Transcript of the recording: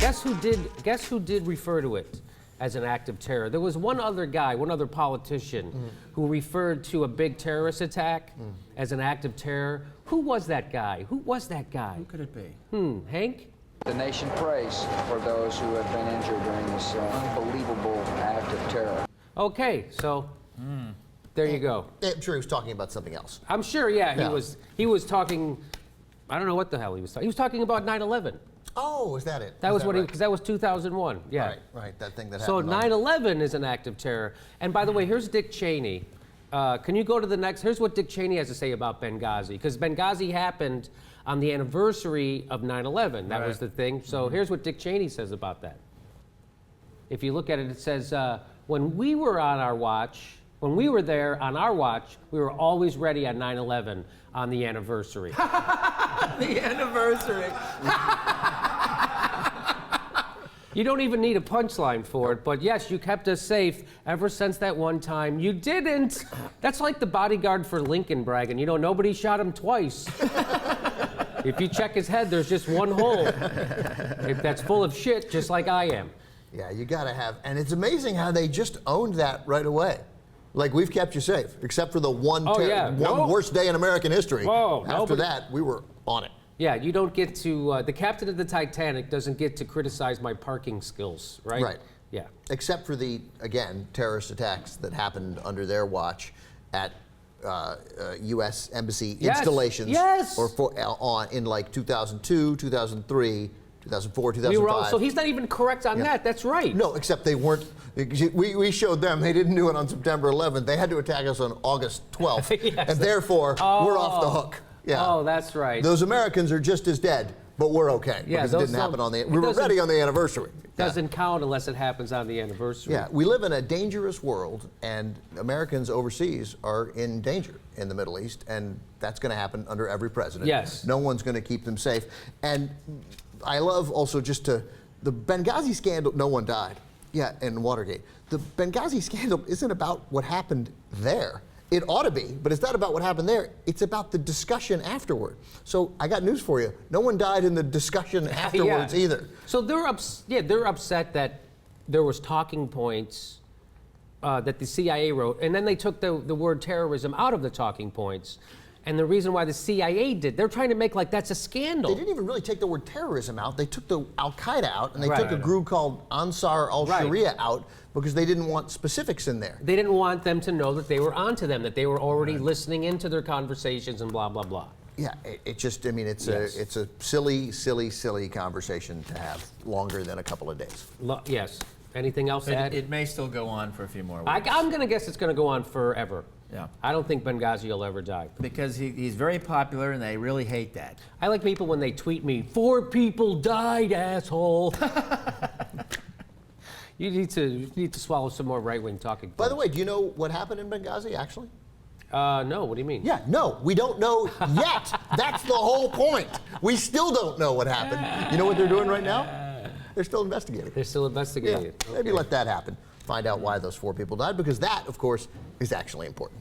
Guess who did refer to it as an act of terror? There was one other guy, one other politician, who referred to a big terrorist attack as an act of terror. Who was that guy? Who was that guy? Who could it be? Hank? The nation prays for those who have been injured during this unbelievable act of terror. Okay, so there you go. I'm sure he was talking about something else. I'm sure, yeah. He was talking, I don't know what the hell he was talking. He was talking about 9/11. Oh, is that it? That was what right? because that was 2001. Yeah. Right. That thing that So happened. 9/11 is an act of terror. And by the way, here's Dick Cheney. Can you go to the next? Here's what Dick Cheney has to say about Benghazi, because Benghazi happened on the anniversary of 9/11. That was the thing. So here's what Dick Cheney says about that. If you look at it, it says, when we were on our watch, when we were there on our watch, we were always ready on 9/11 on the anniversary. The anniversary. You don't even need a punchline for it, but yes, you kept us safe ever since that one time. You didn't. That's like the bodyguard for Lincoln bragging. You know, nobody shot him twice. If you check his head, there's just one hole. That's full of shit, just like I am. Yeah, you gotta have, and it's amazing how they just owned that right away. Like, we've kept you safe, except for the one worst day in American history. Whoa, After that, we were on it. Yeah, you don't get to, the captain of the Titanic doesn't get to criticize my parking skills, right? Right. Yeah. Except for the, again, terrorist attacks that happened under their watch at U.S. embassy installations. Yes. Or in like 2002, 2003, 2004, 2005. We were all, so he's not even correct on that. That's right. No, except they weren't. We showed them they didn't do it on September 11th. They had to attack us on August 12th, Yes. and therefore we're off the hook. Yeah. Oh, that's right. Those Americans are just as dead, but we're okay because it didn't happen on the. We were ready on the anniversary. Doesn't count unless it happens on the anniversary. Yeah, we live in a dangerous world, and Americans overseas are in danger in the Middle East, and that's going to happen under every president. Yes. No one's going to keep them safe. And I love also the Benghazi scandal, no one died. Yeah, and Watergate. The Benghazi scandal isn't about what happened there. It ought to be, but it's not about what happened there. It's about the discussion afterward. So I got news for you. No one died in the discussion afterwards either. So they're upset that there was talking points that the CIA wrote, and then they took the word terrorism out of the talking points. And the reason why the CIA they're trying to make like that's a scandal. They didn't even really take the word terrorism out. They took the Al-Qaeda out, and they took a group called Ansar al-Sharia out because they didn't want specifics in there. They didn't want them to know that they were onto them, that they were already listening into their conversations and blah, blah, blah. Yeah, it just, I mean, it's a silly conversation to have longer than a couple of days. Yes. Anything else to add? It may still go on for a few more weeks. I'm going to guess it's going to go on forever. Yeah. I don't think Benghazi will ever die. Because he's very popular, and they really hate that. I like people when they tweet me, 4 people died, asshole. You need to swallow some more right-wing talking. By the way, do you know what happened in Benghazi, actually? No, what do you mean? Yeah, no, we don't know yet. That's the whole point. We still don't know what happened. You know what they're doing right now? They're still investigating. They're still investigating. Yeah, maybe let that happen. Find out why those 4 people died, because that, of course, is actually important.